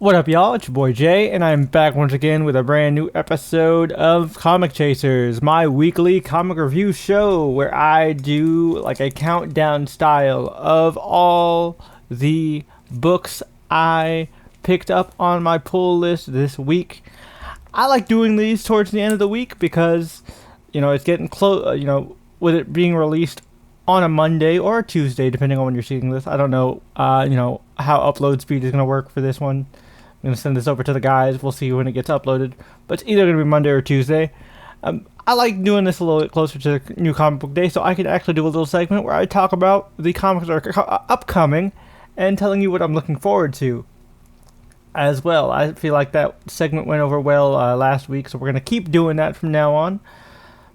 What up, y'all? It's your boy Jay, and I'm back once again with a brand new episode of Comic Chasers, my weekly comic review show where I do like a countdown style of all the books I picked up on my pull list this week. I like doing these towards the end of the week because, it's getting close, with it being released on a Monday or a Tuesday, depending on when you're seeing this. I don't know, how upload speed is going to work for this one. I'm going to send this over to the guys. We'll see when it gets uploaded. But it's either going to be Monday or Tuesday. I like doing this a little bit closer to the new comic book day, so I can actually do a little segment where I talk about the comics that are upcoming and telling you what I'm looking forward to as well. I feel like that segment went over well last week, so we're going to keep doing that from now on.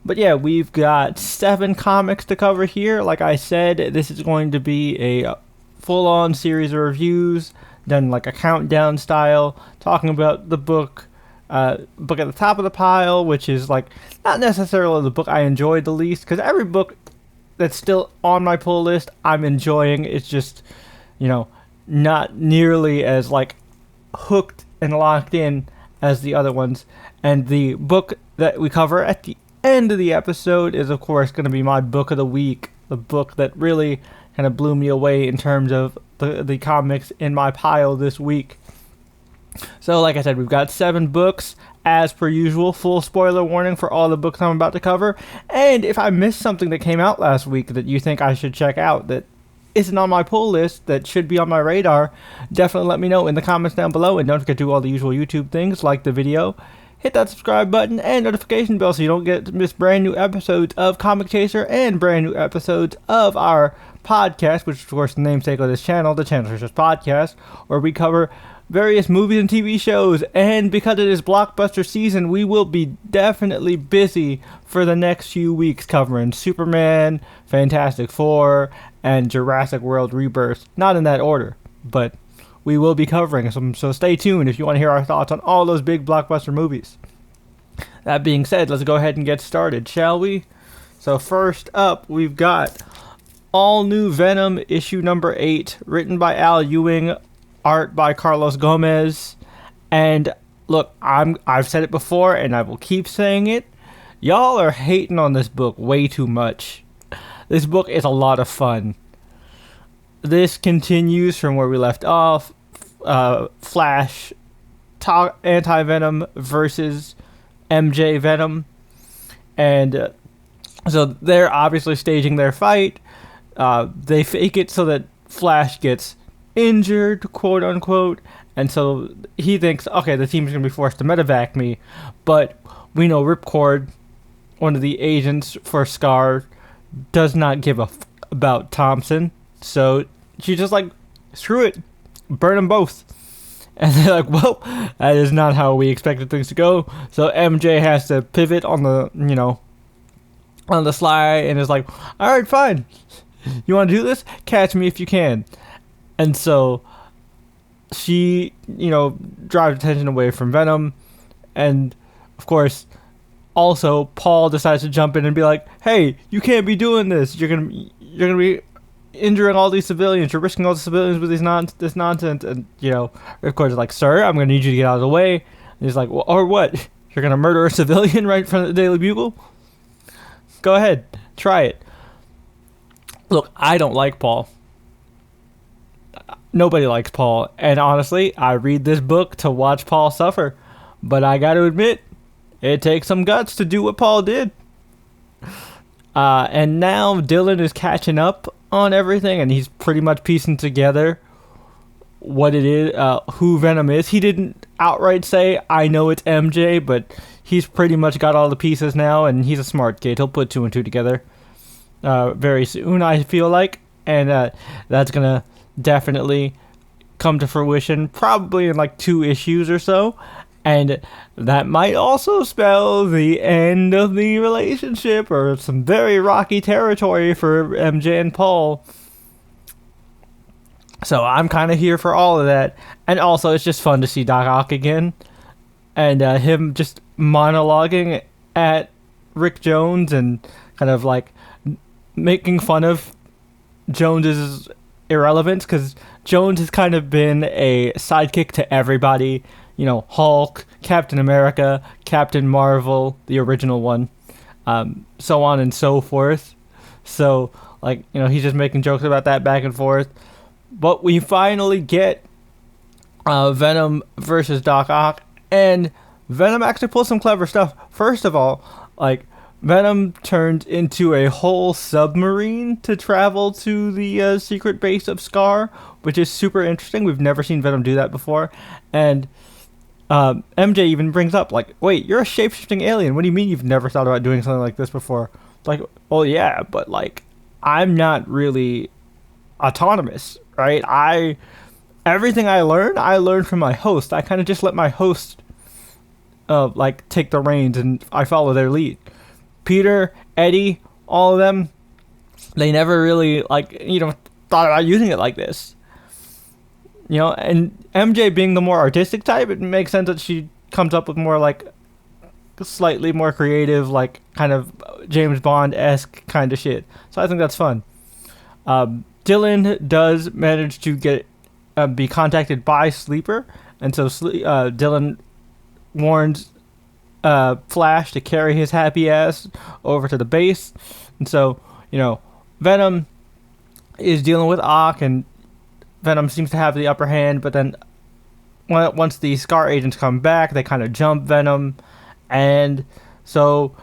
But yeah, we've got 7 comics to cover here. Like I said, this is going to be a full-on series of reviews, done like a countdown style, talking about the book at the top of the pile, which is like not necessarily the book I enjoyed the least, because every book that's still on my pull list I'm enjoying. It's just, not nearly as like hooked and locked in as the other ones. And the book that we cover at the end of the episode is of course going to be my book of the week, the book that really kind of blew me away in terms of the comics in my pile this week. So like I said, we've got 7 books as per usual. Full spoiler warning for all the books I'm about to cover. And if I missed something that came out last week that you think I should check out that isn't on my pull list, that should be on my radar, definitely let me know in the comments down below. And don't forget to do all the usual YouTube things, like the video, hit that subscribe button and notification bell so you don't get to miss brand new episodes of Comic Chaser and brand new episodes of our podcast, which is of course the namesake of this channel, the Channel Chasers Podcast, where we cover various movies and TV shows. And because it is blockbuster season, we will be definitely busy for the next few weeks covering Superman, Fantastic Four, and Jurassic World Rebirth. Not in that order, but we will be covering some, so stay tuned if you want to hear our thoughts on all those big blockbuster movies. That being said, let's go ahead and get started, shall we? So first up, we've got All-New Venom, issue number 8, written by Al Ewing, art by Carlos Gomez. And look, I've said it before, and I will keep saying it. Y'all are hating on this book way too much. This book is a lot of fun. This continues from where we left off. Flash, Anti-Venom versus MJ Venom. And so they're obviously staging their fight. They fake it so that Flash gets injured, quote unquote, and so he thinks, okay, the team's gonna be forced to medevac me, but we know Ripcord, one of the agents for Scar, does not give a about Thompson, so she's just like, screw it, burn them both. And they're like, well, that is not how we expected things to go, so MJ has to pivot on the, on the sly, and is like, alright, fine, you want to do this? Catch me if you can. And so she, drives attention away from Venom. And, of course, also Paul decides to jump in and be like, hey, you can't be doing this. You're gonna be injuring all these civilians. You're risking all the civilians with this nonsense. And, of course, like, sir, I'm going to need you to get out of the way. And he's like, well, or what? You're going to murder a civilian right in front of the Daily Bugle? Go ahead. Try it. Look, I don't like Paul. Nobody likes Paul, and honestly, I read this book to watch Paul suffer, but I gotta admit, it takes some guts to do what Paul did. And now Dylan is catching up on everything, and he's pretty much piecing together what it is, who Venom is. He didn't outright say, I know it's MJ, but he's pretty much got all the pieces now, and he's a smart kid. He'll put 2 and 2 together very soon, I feel like, and that's gonna definitely come to fruition probably in like 2 issues or so, and that might also spell the end of the relationship or some very rocky territory for MJ and Paul. So I'm kind of here for all of that, and also it's just fun to see Doc Ock again, and him just monologuing at Rick Jones and kind of like making fun of Jones's irrelevance because Jones has kind of been a sidekick to everybody. You know, Hulk, Captain America, Captain Marvel, the original one, so on and so forth. So, like, you know, he's just making jokes about that back and forth. But we finally get Venom versus Doc Ock, and Venom actually pulls some clever stuff. First of all, like, Venom turned into a whole submarine to travel to the secret base of Scar, which is super interesting. We've never seen Venom do that before. And MJ even brings up, like, wait, you're a shape-shifting alien. What do you mean you've never thought about doing something like this before? Like, oh yeah, but, like, I'm not really autonomous, right? Everything I learn from my host. I kind of just let my host, like, take the reins, and I follow their lead. Peter, Eddie, all of them, they never really, like, you know, thought about using it like this. You know, and MJ being the more artistic type, it makes sense that she comes up with more, like, slightly more creative, like, kind of James Bond-esque kind of shit. So I think that's fun. Dylan does manage to get be contacted by Sleeper, and so Dylan warns Flash to carry his happy ass over to the base. And so, you know, Venom is dealing with Ock, and Venom seems to have the upper hand, but then once the Scar agents come back, they kind of jump Venom, and so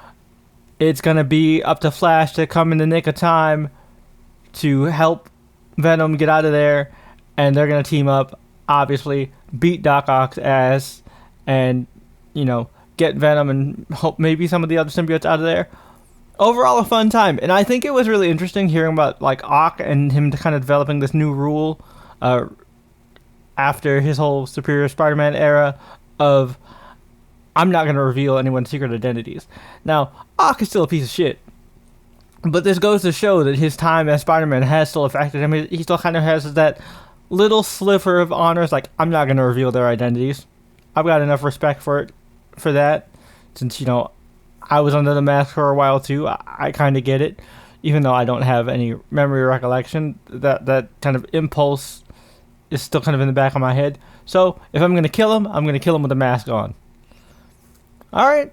it's going to be up to Flash to come in the nick of time to help Venom get out of there, and they're going to team up, obviously, beat Doc Ock's ass, and, you know, get Venom and hope maybe some of the other symbiotes out of there. Overall, a fun time, and I think it was really interesting hearing about, like, Ock and him kind of developing this new rule after his whole Superior Spider-Man era of, I'm not going to reveal anyone's secret identities. Now, Ock is still a piece of shit, but this goes to show that his time as Spider-Man has still affected him. He still kind of has that little sliver of honor. It's like, I'm not going to reveal their identities. I've got enough respect for that, since, you know, I was under the mask for a while too. I kind of get it, even though I don't have any memory recollection. That kind of impulse is still kind of in the back of my head. So if I'm going to kill him, I'm going to kill him with a mask on. Alright,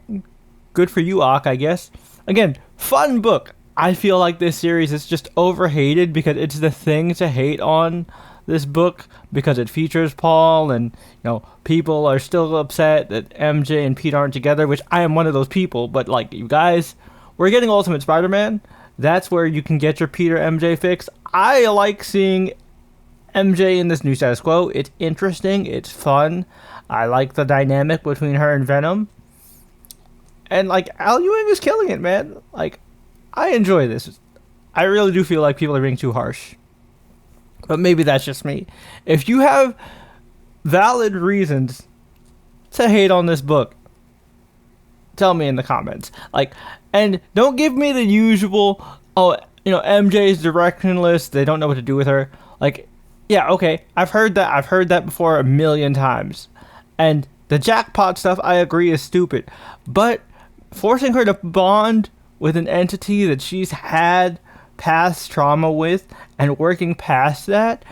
good for you, Ock, I guess. Again, fun book. I feel like this series is just overhated because it's the thing to hate on this book, because it features Paul, and, you know, people are still upset that MJ and Pete aren't together, which I am one of those people. But, like, you guys, we're getting Ultimate Spider-Man. That's where you can get your Peter MJ fix. I like seeing MJ in this new status quo. It's interesting, it's fun. I like the dynamic between her and Venom. And, like, Al Ewing is killing it, man. Like, I enjoy this. I really do feel like people are being too harsh. But maybe that's just me. If you have valid reasons to hate on this book, tell me in the comments. Like, and don't give me the usual, oh, you know, MJ's directionless, they don't know what to do with her. Like, yeah, okay, I've heard that before a million times. And the jackpot stuff, I agree, is stupid. But forcing her to bond with an entity that she's had past trauma with, and working past that,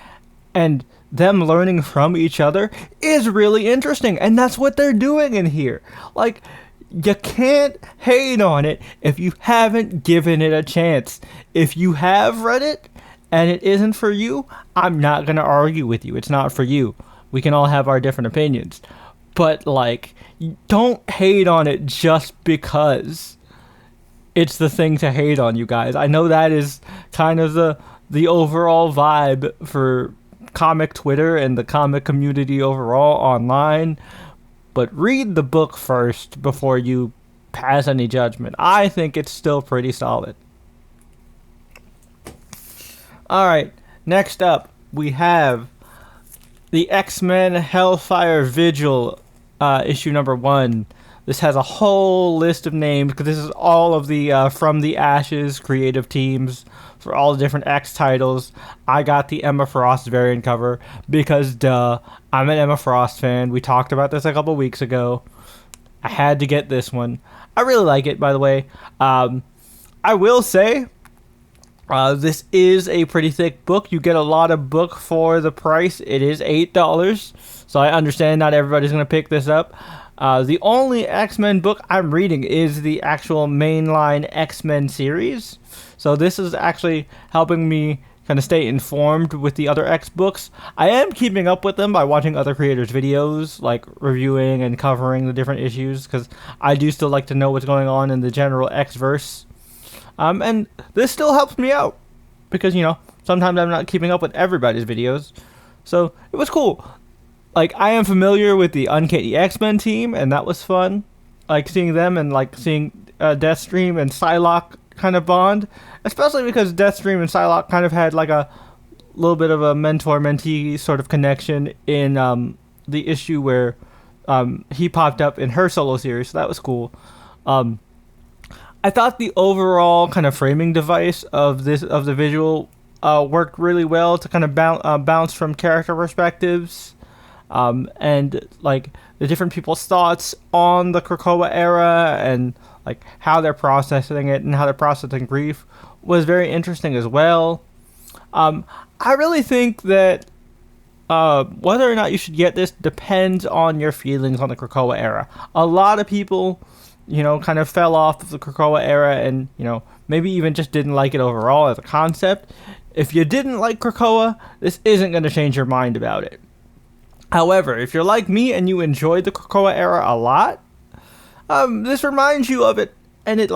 and them learning from each other, is really interesting. And that's what they're doing in here. Like, you can't hate on it if you haven't given it a chance. If you have read it and it isn't for you, I'm not going to argue with you. It's not for you. We can all have our different opinions. But, like, don't hate on it just because it's the thing to hate on, you guys. I know that is kind of the overall vibe for comic Twitter and the comic community overall online. But read the book first before you pass any judgment. I think it's still pretty solid. Alright, next up we have the X-Men Hellfire Vigil, issue number 1. This has a whole list of names, because this is all of the From the Ashes creative teams for all the different X titles. I got the Emma Frost variant cover because, duh, I'm an Emma Frost fan. We talked about this a couple weeks ago. I had to get this one. I really like it, by the way. I will say, This is a pretty thick book. You get a lot of book for the price. It is $8, so I understand not everybody's going to pick this up. The only X-Men book I'm reading is the actual mainline X-Men series. So this is actually helping me kind of stay informed with the other X books. I am keeping up with them by watching other creators' videos, like reviewing and covering the different issues, because I do still like to know what's going on in the general X-verse. And this still helps me out, because, sometimes I'm not keeping up with everybody's videos. So it was cool. Like, I am familiar with the Uncanny X-Men team, and that was fun. Like, seeing them and, like, seeing Deathstream and Psylocke kind of bond. Especially because Deathstream and Psylocke kind of had, like, a little bit of a mentor-mentee sort of connection in the issue where he popped up in her solo series. So that was cool. I thought the overall kind of framing device of the visual worked really well to kind of bounce from character perspectives. And like the different people's thoughts on the Krakoa era and like how they're processing it and how they're processing grief was very interesting as well. I really think that whether or not you should get this depends on your feelings on the Krakoa era. A lot of people, kind of fell off of the Krakoa era and, maybe even just didn't like it overall as a concept. If you didn't like Krakoa, this isn't going to change your mind about it. However, if you're like me and you enjoyed the Krakoa era a lot, this reminds you of it, and it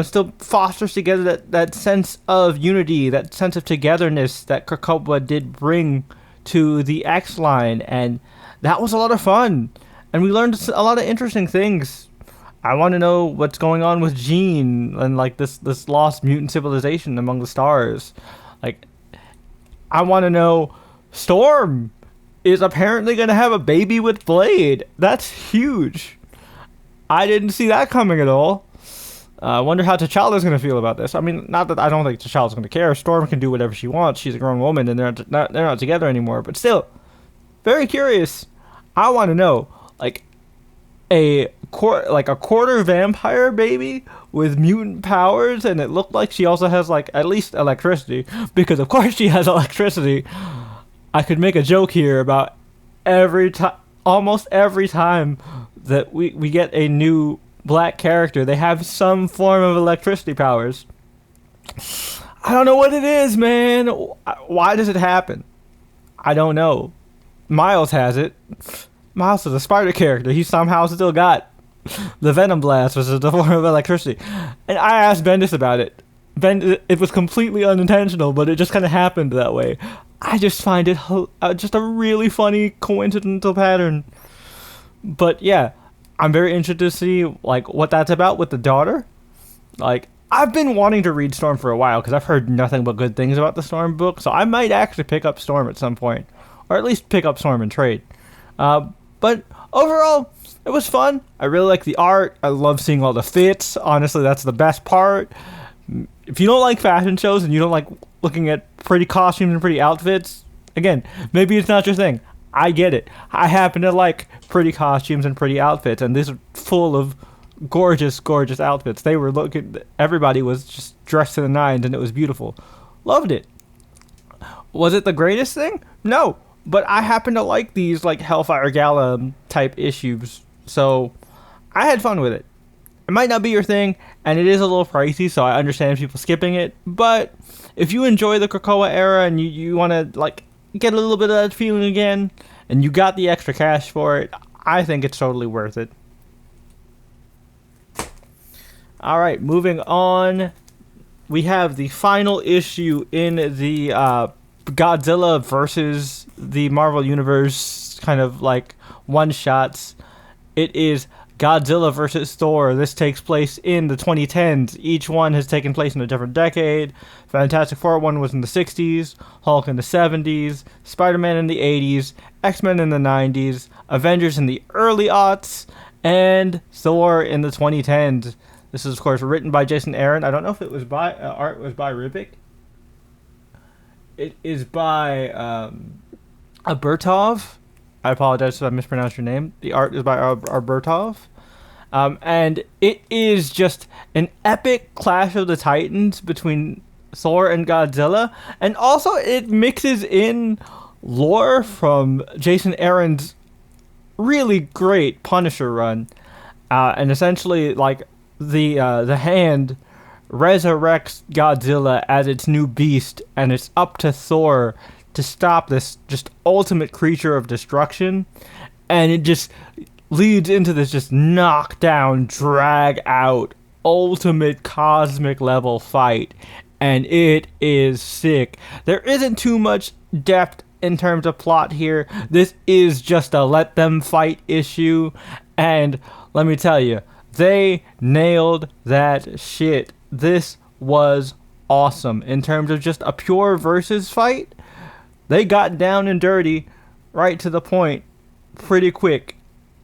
still fosters together that sense of unity, that sense of togetherness that Krakoa did bring to the X line, and that was a lot of fun, and we learned a lot of interesting things. I want to know what's going on with Jean and like this lost mutant civilization among the stars. Like, I want to know Storm is apparently going to have a baby with Blade. That's huge. I didn't see that coming at all. I wonder how T'Challa's going to feel about this. I mean, not that I don't think T'Challa's going to care. Storm can do whatever she wants. She's a grown woman, and they're not together anymore. But still, very curious. I want to know, like, a quarter vampire baby with mutant powers, and it looked like she also has like at least electricity, because of course she has electricity. I could make a joke here about almost every time that we get a new black character, they have some form of electricity powers. I don't know what it is, man. Why does it happen? I don't know. Miles has it. Miles is a Spider character. He somehow still got the Venom Blast, which is the form of electricity. And I asked Bendis about it. It was completely unintentional, but it just kind of happened that way. I just find it just a really funny coincidental pattern. But yeah, I'm very interested to see like what that's about with the daughter. Like, I've been wanting to read Storm for a while because I've heard nothing but good things about the Storm book, so I might actually pick up Storm at some point, or at least pick up Storm and trade. But overall, it was fun. I really like the art. I love seeing all the fits. Honestly, that's the best part. If you don't like fashion shows and you don't like looking at pretty costumes and pretty outfits, again, maybe it's not your thing. I get it. I happen to like pretty costumes and pretty outfits, and this is full of gorgeous, gorgeous outfits. Everybody was just dressed to the nines, and it was beautiful. Loved it. Was it the greatest thing? No, but I happen to like these like Hellfire Gala type issues, so I had fun with it. It might not be your thing, and it is a little pricey, so I understand people skipping it, but if you enjoy the Krakoa era and you want to like get a little bit of that feeling again, and you got the extra cash for it, I think it's totally worth it. Alright, moving on. We have the final issue in the Godzilla versus the Marvel Universe kind of like one-shots. It is Godzilla vs. Thor. This takes place in the 2010s. Each one has taken place in a different decade. Fantastic Four one was in the 60s, Hulk in the 70s, Spider-Man in the 80s, X-Men in the 90s, Avengers in the early aughts, and Thor in the 2010s. This is, of course, written by Jason Aaron. I don't know if it was by art was by Ribik. It is by Abertov. I apologize if I mispronounced your name. The art is by Abertov. And it is just an epic clash of the titans between Thor and Godzilla, and also it mixes in lore from Jason Aaron's really great Punisher run, and essentially like the Hand resurrects Godzilla as its new beast, and it's up to Thor to stop this just ultimate creature of destruction, and it just leads into this just knockdown, drag out, ultimate cosmic level fight, and it is sick. There isn't too much depth in terms of plot here. This is just a let them fight issue, and let me tell you, they nailed that shit. This was awesome in terms of just a pure versus fight. They got down and dirty, right to the point, pretty quick,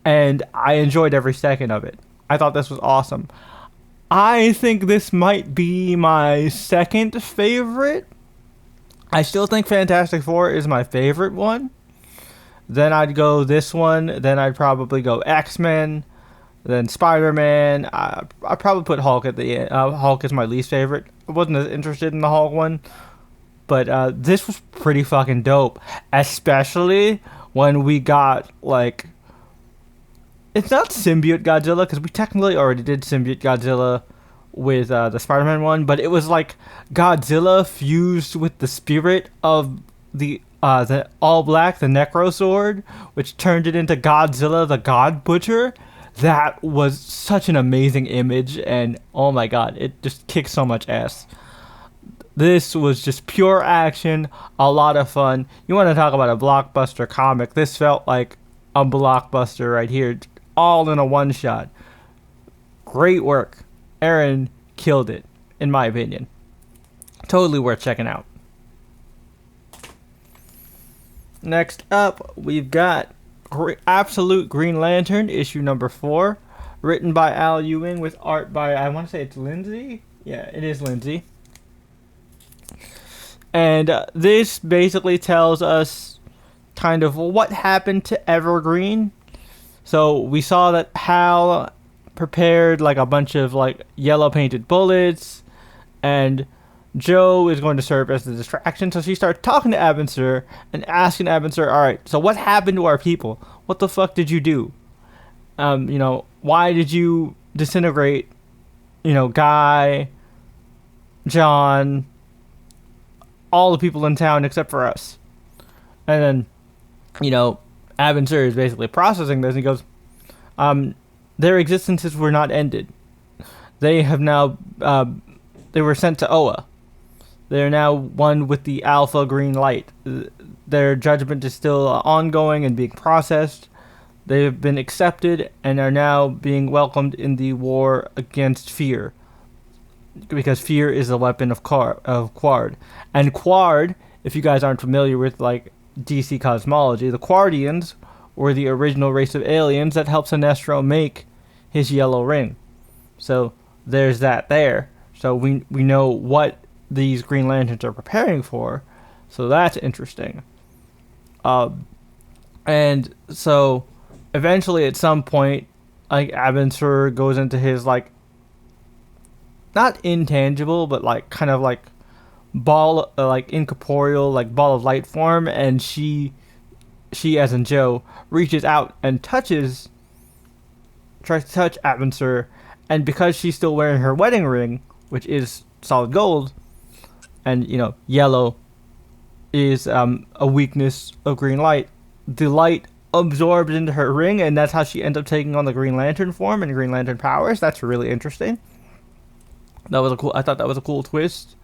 and I enjoyed every second of it. I thought this was awesome. I think this might be my second favorite. I still think Fantastic Four is my favorite one. Then I'd go this one. Then I'd probably go X-Men. Then Spider-Man. I'd probably put Hulk at the end. Hulk is my least favorite. I wasn't as interested in the Hulk one. But this was pretty fucking dope. Especially when we got, like... It's not Symbiote Godzilla, because we technically already did Symbiote Godzilla with the Spider-Man one, but it was like Godzilla fused with the spirit of the All Black, the Necro Sword, which turned it into Godzilla the God Butcher. That was such an amazing image, and oh my god, it just kicked so much ass. This was just pure action, a lot of fun. You want to talk about a blockbuster comic? This felt like a blockbuster right here, all in a one shot. Great work. Aaron killed it, in my opinion. Totally worth checking out. Next up, we've got Absolute Green Lantern, issue number 4, written by Al Ewing with art by, I want to say it's Lindsay? Yeah, it is Lindsay. And this basically tells us kind of what happened to Evergreen. So we saw that Hal prepared like a bunch of like yellow painted bullets, and Joe is going to serve as the distraction. So she starts talking to Abinser and asking Abinser, all right, so what happened to our people? What the fuck did you do? Why did you disintegrate, Guy, John, all the people in town except for us? And then, Abinser is basically processing this, and he goes, their existences were not ended. They have now, they were sent to Oa. They are now one with the Alpha Green Light. Their judgment is still ongoing and being processed. They have been accepted and are now being welcomed in the war against fear. Because fear is a weapon of Quard. And Quard, if you guys aren't familiar with, like, DC cosmology, the Quardians were the original race of aliens that helped Sinestro make his yellow ring. So there's that there. So we know what these Green Lanterns are preparing for. So that's interesting. And so eventually at some point, like, Abinser goes into his, like, not intangible, but like kind of like ball, like incorporeal, like ball of light form, and she as in Joe reaches out and tries to touch Abinser, and because she's still wearing her wedding ring, which is solid gold, and yellow is a weakness of green light, the light absorbs into her ring, and that's how she ends up taking on the Green Lantern form and Green Lantern powers. That's really interesting. I thought that was a cool twist.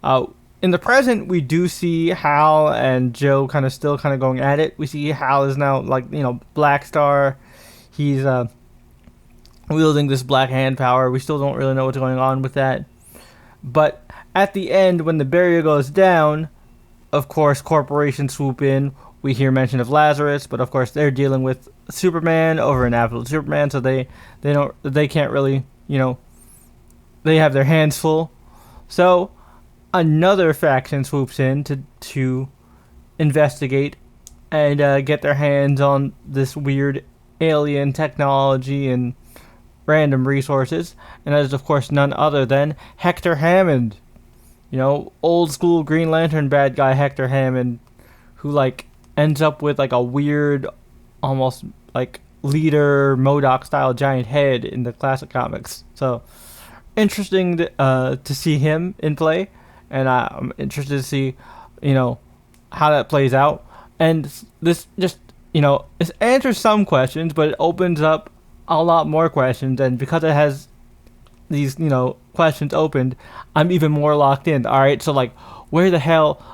In the present, we do see Hal and Joe still going at it. We see Hal is now Black Star. He's wielding this black hand power. We still don't really know what's going on with that. But at the end, when the barrier goes down, of course, corporations swoop in. We hear mention of Lazarus, but of course they're dealing with Superman over in Absolute Superman, so they can't really, they have their hands full. So another faction swoops in to investigate and get their hands on this weird alien technology and random resources. And that is, of course, none other than Hector Hammond. old school Green Lantern bad guy Hector Hammond, who like ends up with like a weird, almost like leader MODOK style giant head in the classic comics. So interesting to see him in play, and I'm interested to see, how that plays out. And this just, it answers some questions, but it opens up a lot more questions. And because it has these, questions opened, I'm even more locked in. All right, so like, where the hell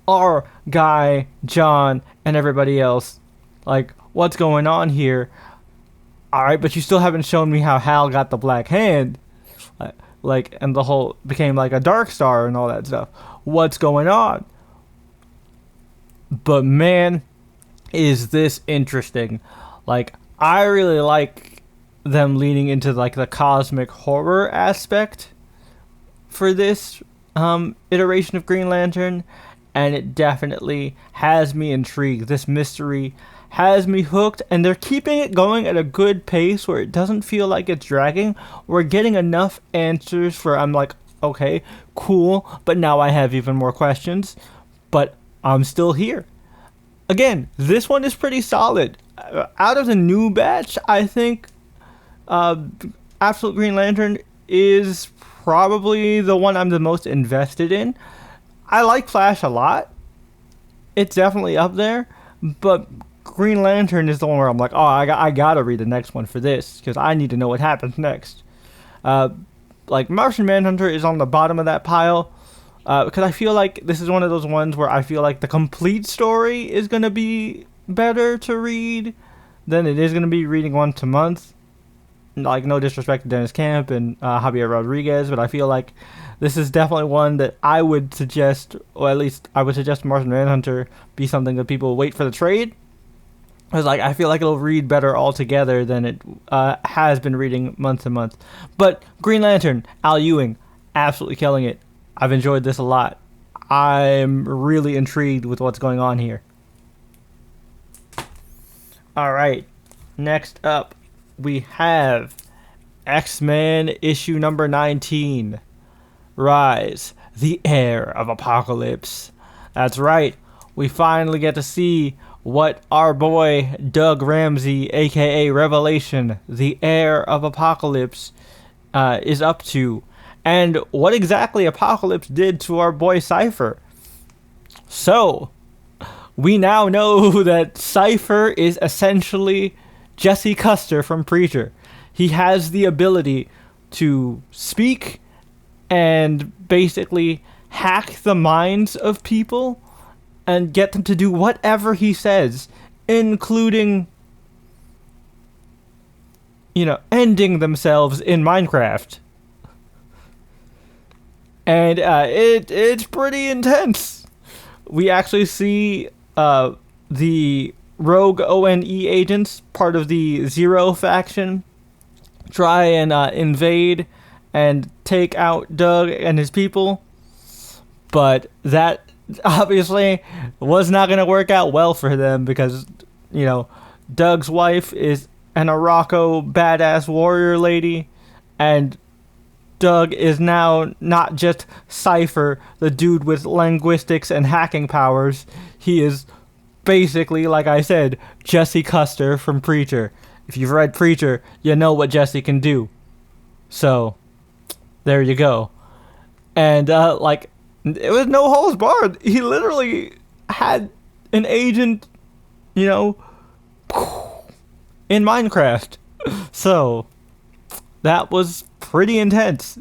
are Guy, John, and everybody else? Like, what's going on here? All right, but you still haven't shown me how Hal got the black hand, like, and the whole became like a Dark Star and all that stuff. What's going on? But man, is this interesting. Like, I really like them leaning into like the cosmic horror aspect for this iteration of Green Lantern, and it definitely has me intrigued. This mystery has me hooked, and they're keeping it going at a good pace where it doesn't feel like it's dragging. We're getting enough answers where I'm like, okay, cool, but now I have even more questions, but I'm still here. Again, this one is pretty solid. Out of the new batch, I think Absolute Green Lantern is probably the one I'm the most invested in. I like Flash a lot. It's definitely up there, but Green Lantern is the one where I'm like, oh, I gotta read the next one for this, because I need to know what happens next. Like, Martian Manhunter is on the bottom of that pile, because I feel like this is one of those ones where I feel like the complete story is going to be better to read than it is going to be reading once a month. Like, no disrespect to Dennis Camp and Javier Rodriguez, but I feel like this is definitely one that I would suggest, or at least I would suggest Martian Manhunter be something that people wait for the trade. Because, like, I feel like it'll read better altogether than it has been reading month to month. But Green Lantern, Al Ewing, absolutely killing it. I've enjoyed this a lot. I'm really intrigued with what's going on here. Alright, next up, we have X-Men issue number 19. Rise, the Heir of Apocalypse. That's right, we finally get to see what our boy Doug Ramsey, aka Revelation, the Heir of Apocalypse, is up to, and what exactly Apocalypse did to our boy Cypher. So, we now know that Cypher is essentially Jesse Custer from Preacher. He has the ability to speak and basically hack the minds of people and get them to do whatever he says, including, ending themselves in Minecraft. And it's pretty intense. We actually see the rogue ONE agents, part of the Zero faction, try and invade and take out Doug and his people. But that obviously was not going to work out well for them because, Doug's wife is an Araco badass warrior lady, and Doug is now not just Cypher, the dude with linguistics and hacking powers. He is basically, like I said, Jesse Custer from Preacher. If you've read Preacher, you know what Jesse can do. So, there you go. And, it was no holds barred. He literally had an agent, in Minecraft. So, that was pretty intense.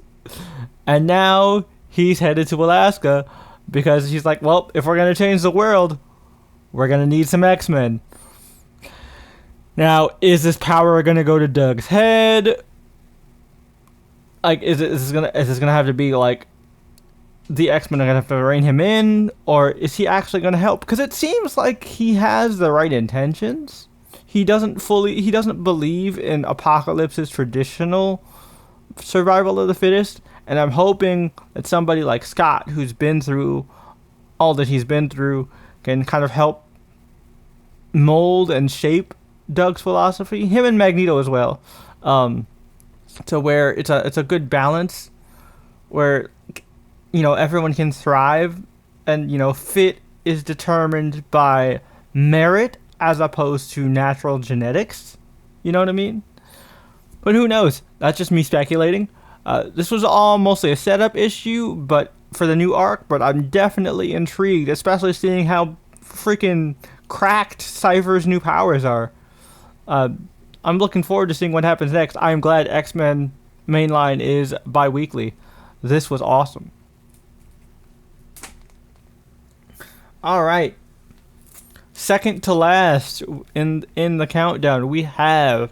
And now he's headed to Alaska because he's like, well, if we're going to change the world, we're going to need some X-Men. Now, is this power going to go to Doug's head? Like, is this going to have to be like the X-Men are going to have to rein him in, or is he actually going to help? Because it seems like he has the right intentions. He doesn't believe in Apocalypse's traditional survival of the fittest, and I'm hoping that somebody like Scott, who's been through all that he's been through, can kind of help mold and shape Doug's philosophy. Him and Magneto as well, to where it's a good balance, where everyone can thrive, and fit is determined by merit as opposed to natural genetics. You know what I mean? But who knows? That's just me speculating. This was all mostly a setup issue, but for the new arc. But I'm definitely intrigued, especially seeing how freaking cracked Cypher's new powers are. I'm looking forward to seeing what happens next. I am glad X-Men mainline is bi-weekly. This was awesome. All right. Second to last in the countdown, we have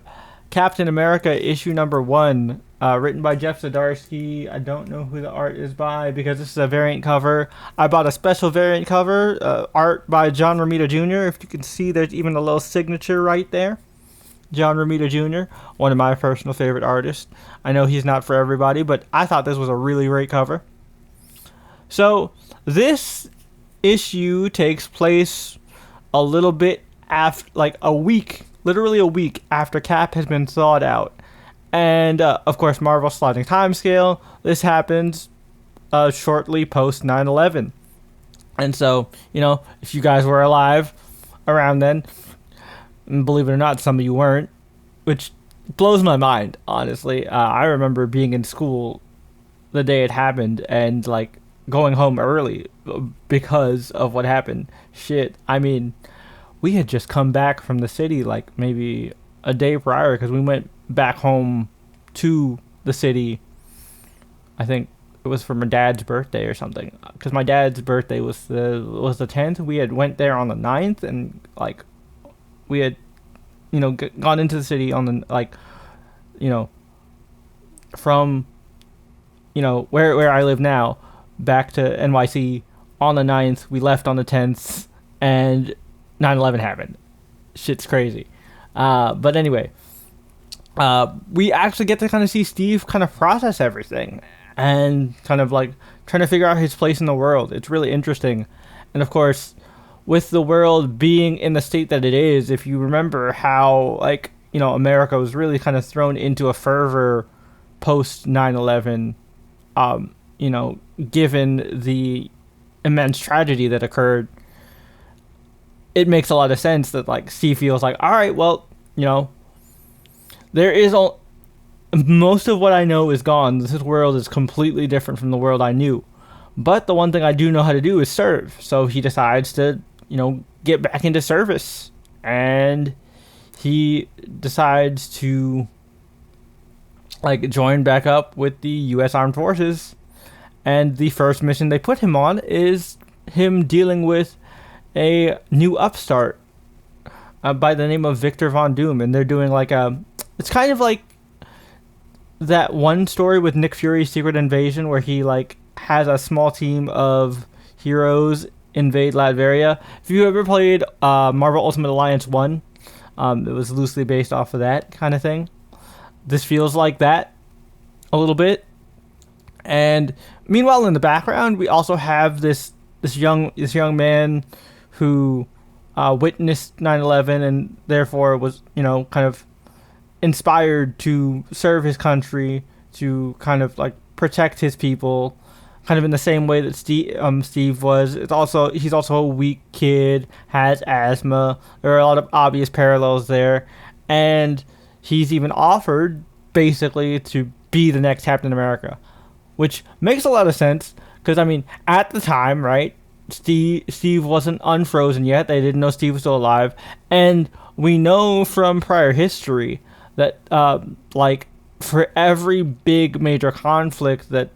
Captain America issue number 1, written by Jeff Zdarsky. I don't know who the art is by because this is a variant cover. I bought a special variant cover, art by John Romita Jr. If you can see, there's even a little signature right there. John Romita Jr., one of my personal favorite artists. I know he's not for everybody, but I thought this was a really great cover. So this issue takes place a little bit after, like a week, literally a week after Cap has been thawed out. And of course, Marvel's sliding timescale. This happens shortly post 9/11. And so, if you guys were alive around then, and believe it or not, some of you weren't, which blows my mind, honestly. I remember being in school the day it happened and like going home early because of what happened. Shit, I mean, we had just come back from the city like maybe a day prior because we went back home to the city. I think it was for my dad's birthday or something, because my dad's birthday was the 10th. We had went there on the 9th, and like we had gone into the city on the from where I live now back to NYC on the 9th. We left on the 10th, and 9/11 happened. Shit's crazy. But anyway, we actually get to kind of see Steve kind of process everything and kind of like trying to figure out his place in the world. It's really interesting. And of course, with the world being in the state that it is, if you remember how America was really kind of thrown into a fervor post 9/11, given the immense tragedy that occurred, it makes a lot of sense that like Steve feels like, all right, well, there is most of what I know is gone. This world is completely different from the world I knew. But the one thing I do know how to do is serve. So he decides to, get back into service. And he decides to join back up with the U.S. Armed Forces. And the first mission they put him on is him dealing with a new upstart by the name of Victor Von Doom. And they're doing it's kind of like that one story with Nick Fury's Secret Invasion where he has a small team of heroes invade Latveria. If you ever played Marvel Ultimate Alliance 1, it was loosely based off of that kind of thing. This feels like that a little bit. And meanwhile, in the background, we also have this young man who witnessed 9/11 and therefore was kind of inspired to serve his country, to kind of protect his people, kind of in the same way that Steve was. He's also a weak kid, has asthma. There are a lot of obvious parallels there, and he's even offered basically to be the next Captain America, which makes a lot of sense because at the time, right, Steve wasn't unfrozen yet. They didn't know Steve was still alive, and we know from prior history that for every big major conflict that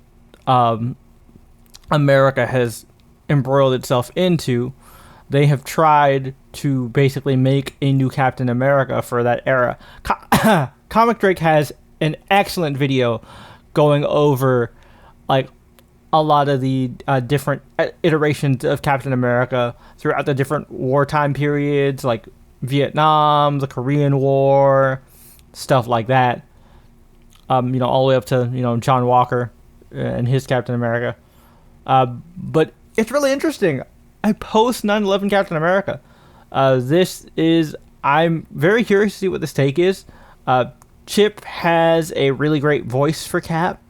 America has embroiled itself into, they have tried to basically make a new Captain America for that era. Comic Drake has an excellent video going over a lot of the different iterations of Captain America throughout the different wartime periods, like Vietnam, the Korean War, stuff like that. All the way up to John Walker and his Captain America. But it's really interesting. I post 9/11 Captain America. I'm very curious to see what this take is. Chip has a really great voice for Cap,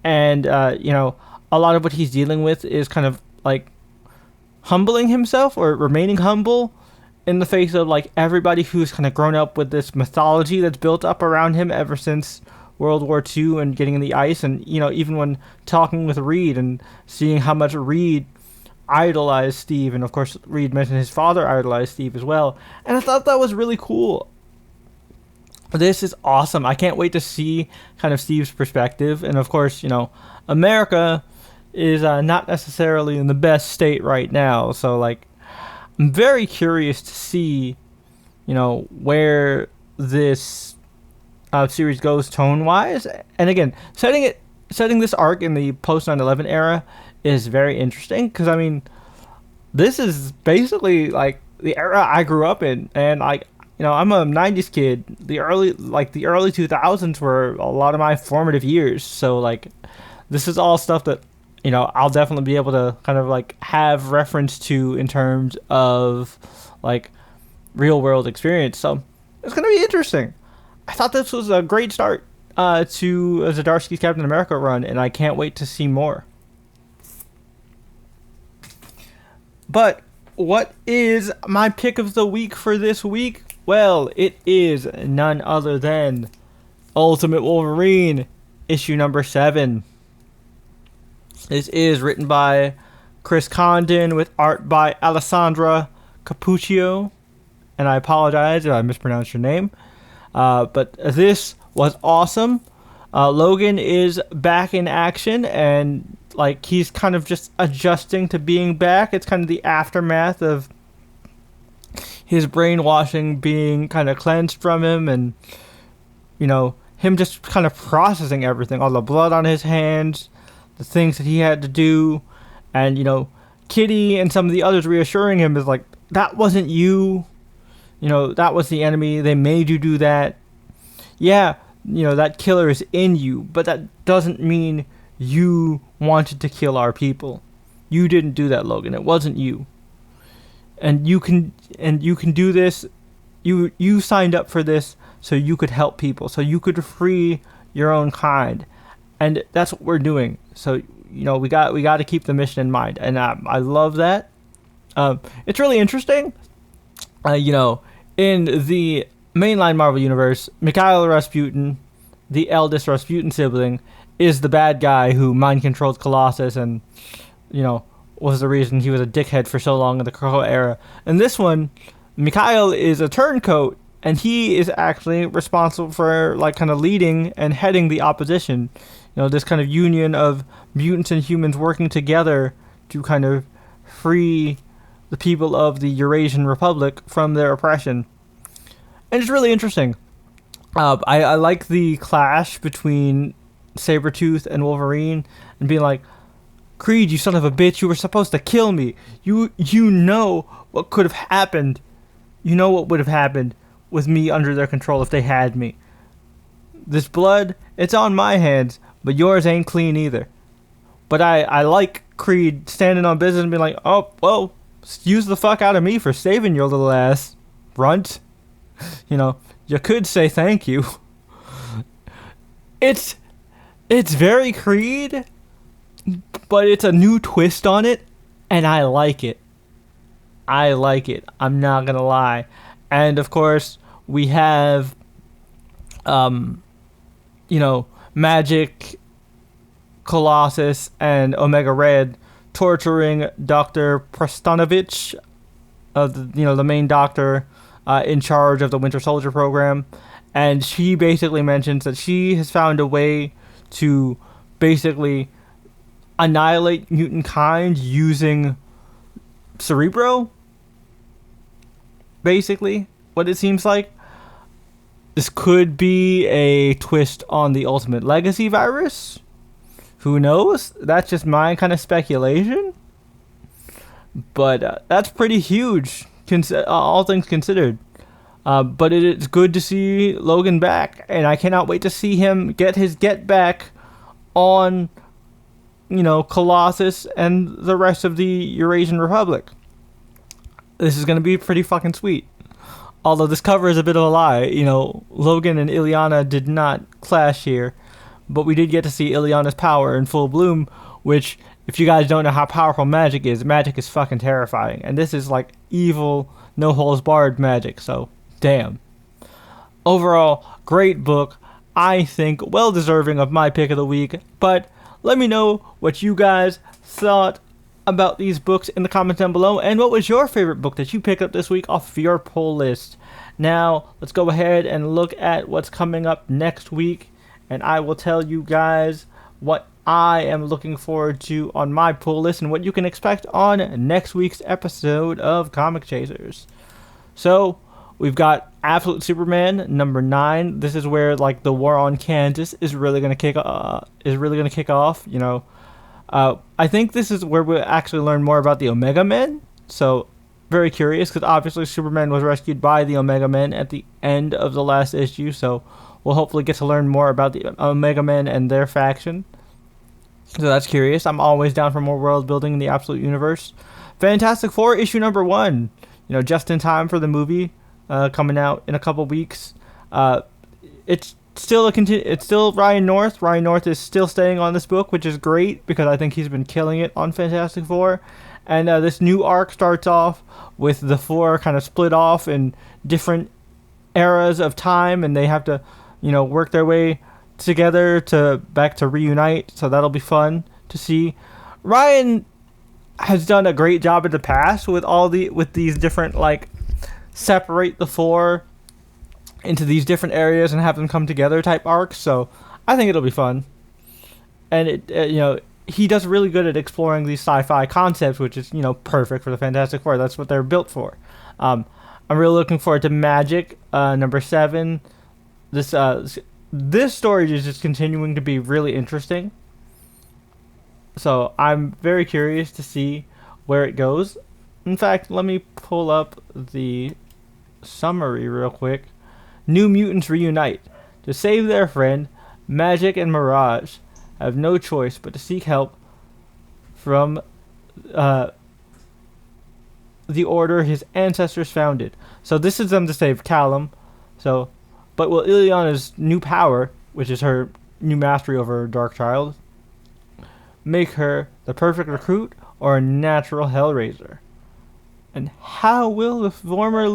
and a a lot of what he's dealing with is kind of like humbling himself or remaining humble in the face of like everybody who's kind of grown up with this mythology that's built up around him ever since World War II and getting in the ice. And, you know, even when talking with Reed and seeing how much Reed idolized Steve, and of course Reed mentioned his father idolized Steve as well. And I thought that was really cool. This is awesome. I can't wait to see kind of Steve's perspective. And of course, you know, America is not necessarily in the best state right now. So, like, I'm very curious to see, you know, where this series goes tone-wise. And again, setting this arc in the post 9/11 era is very interesting because, I mean, this is basically like the era I grew up in, and like, you know, I'm a 90s kid. The early 2000s were a lot of my formative years. So like, this is all stuff that, you know, I'll definitely be able to kind of like have reference to in terms of like real world experience. So it's going to be interesting. I thought this was a great start to Zdarsky's Captain America run, and I can't wait to see more. But what is my pick of the week for this week? Well, it is none other than Ultimate Wolverine, issue number 7. This is written by Chris Condon with art by Alessandra Cappuccio. And I apologize if I mispronounced your name. But this was awesome. Logan is back in action, and like he's kind of just adjusting to being back. It's kind of the aftermath of his brainwashing being kind of cleansed from him, and, you know, him just kind of processing everything, all the blood on his hands, the things that he had to do, and, you know, Kitty and some of the others reassuring him is like, that wasn't you, you know, that was the enemy, they made you do that. Yeah, you know, that killer is in you, but that doesn't mean you wanted to kill our people. You didn't do that, Logan. It wasn't you. And you can do this. You signed up for this so you could help people, so you could free your own kind, and that's what we're doing. So, you know, we got to keep the mission in mind, and I love that. It's really interesting. You know, in the mainline Marvel universe, Mikhail Rasputin, the eldest Rasputin sibling, is the bad guy who mind controlled Colossus and, you know, was the reason he was a dickhead for so long in the Krakoa era. In this one, Mikhail is a turncoat, and he is actually responsible for like kind of leading and heading the opposition. You know, this kind of union of mutants and humans working together to kind of free the people of the Eurasian Republic from their oppression. And it's really interesting. I like the clash between Sabretooth and Wolverine, and being like, Creed, you son of a bitch, you were supposed to kill me. You know what could have happened. You know what would have happened with me under their control if they had me. This blood, it's on my hands, but yours ain't clean either. But I like Creed standing on business and being like, oh, well, excuse the fuck out of me for saving your little ass, runt. You know, you could say thank you. It's very Creed, but it's a new twist on it, and I like it. I'm not gonna lie. And of course, we have, you know, Magic, Colossus, and Omega Red torturing Dr. Prestanovich, the main doctor in charge of the Winter Soldier program. And she basically mentions that she has found a way to basically annihilate mutant kind using Cerebro. Basically, what it seems like. This could be a twist on the Ultimate Legacy virus. Who knows? That's just my kind of speculation. But that's pretty huge, all things considered. But it's good to see Logan back, and I cannot wait to see him get his get back on, you know, Colossus and the rest of the Eurasian Republic. This is going to be pretty fucking sweet. Although this cover is a bit of a lie. You know, Logan and Illyana did not clash here, but we did get to see Illyana's power in full bloom which, if you guys don't know how powerful magic is fucking terrifying. And this is like evil, no holes barred magic, so damn. Overall, great book. I think well deserving of my pick of the week, but let me know what you guys thought about these books in the comments down below, and what was your favorite book that you picked up this week off of your pull list. Now, let's go ahead and look at what's coming up next week, and I will tell you guys what I am looking forward to on my pull list and what you can expect on next week's episode of Comic Chasers. So, we've got Absolute Superman number 9. This is where like the war on Kansas is really gonna kick off. You know, I think this is where we actually learn more about the Omega Men. So very curious, because obviously Superman was rescued by the Omega Men at the end of the last issue. So we'll hopefully get to learn more about the Omega Men and their faction. So that's curious. I'm always down for more world building in the Absolute Universe. Fantastic Four issue number 1. You know, just in time for the movie coming out in a couple weeks. It's still Ryan North. Ryan North is still staying on this book, which is great because I think he's been killing it on Fantastic Four. And this new arc starts off with the four kind of split off in different eras of time, and they have to, you know, work their way together to reunite. So that'll be fun to see. Ryan has done a great job in the past with these different, like, separate the four into these different areas and have them come together type arcs. So I think it'll be fun. And you know, he does really good at exploring these sci-fi concepts, which is, you know, perfect for the Fantastic Four. That's what they're built for. I'm really looking forward to Magic number 7. This story is just continuing to be really interesting. So I'm very curious to see where it goes. In fact, let me pull up the summary real quick. New mutants reunite. To save their friend, Magic and Mirage have no choice but to seek help from the order his ancestors founded. So this is them to save Callum. But will Ileana's new power, which is her new mastery over Darkchild, make her the perfect recruit or a natural Hellraiser? And how will her former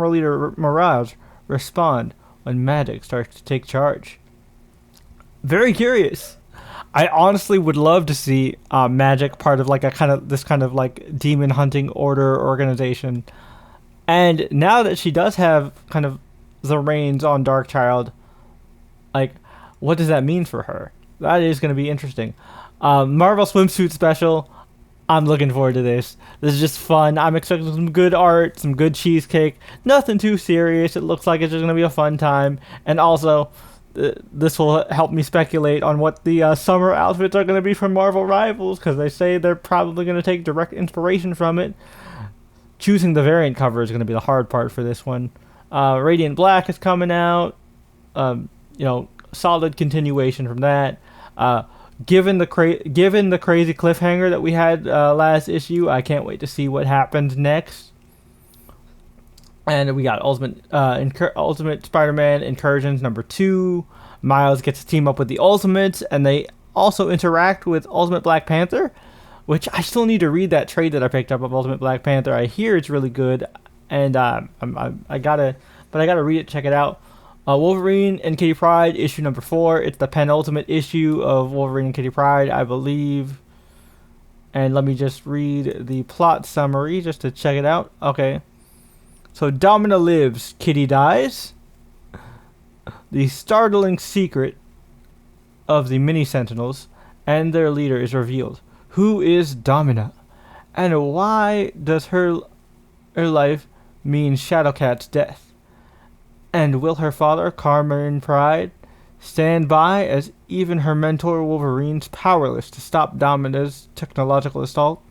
leader Mirage respond when Magic starts to take charge? Very curious. I honestly would love to see Magic part of like this kind of like demon hunting order organization. And now that she does have kind of the reins on Darkchild, like, what does that mean for her? That is going to be interesting. Marvel swimsuit special. I'm looking forward to this. This is just fun. I'm expecting some good art, some good cheesecake. Nothing too serious. It looks like it's just going to be a fun time. And also, this will help me speculate on what the summer outfits are going to be from Marvel Rivals, because they say they're probably going to take direct inspiration from it. Choosing the variant cover is going to be the hard part for this one. Radiant Black is coming out. You know, solid continuation from that. Given the crazy cliffhanger that we had last issue, I can't wait to see what happens next. And we got Ultimate Spider-Man Incursions number 2. Miles gets to team up with the Ultimates, and they also interact with Ultimate Black Panther, which I still need to read that trade that I picked up of Ultimate Black Panther. I hear it's really good, and I gotta read it, check it out. Wolverine and Kitty Pryde issue number 4. It's the penultimate issue of Wolverine and Kitty Pryde, I believe. And let me just read the plot summary just to check it out. Okay. So Domina lives, Kitty dies. The startling secret of the Mini Sentinels and their leader is revealed. Who is Domina? And why does her life mean Shadowcat's death? And will her father, Carmine Pryde, stand by as even her mentor Wolverine's powerless to stop Domina's technological assault?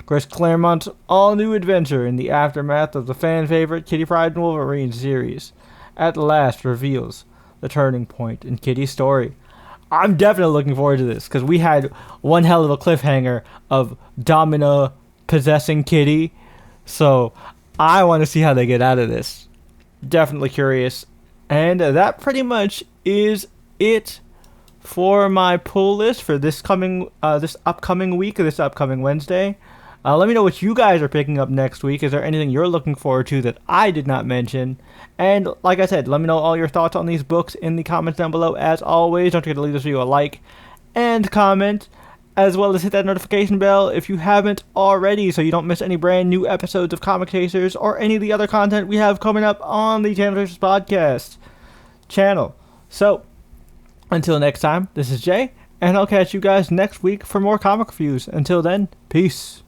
Chris Claremont's all-new adventure in the aftermath of the fan-favorite Kitty Pryde and Wolverine series at last reveals the turning point in Kitty's story. I'm definitely looking forward to this, because we had one hell of a cliffhanger of Domina possessing Kitty, so I want to see how they get out of this. Definitely curious. And that pretty much is it for my pull list for this upcoming week, or this upcoming Wednesday. Let me know what you guys are picking up next week. Is there anything you're looking forward to that I did not mention? And like I said, let me know all your thoughts on these books in the comments down below. As always, don't forget to leave this video a like and comment, as well as hit that notification bell if you haven't already, so you don't miss any brand new episodes of Comic Chasers or any of the other content we have coming up on the Channel Chasers podcast channel. So, until next time, this is Jay, and I'll catch you guys next week for more comic reviews. Until then, peace.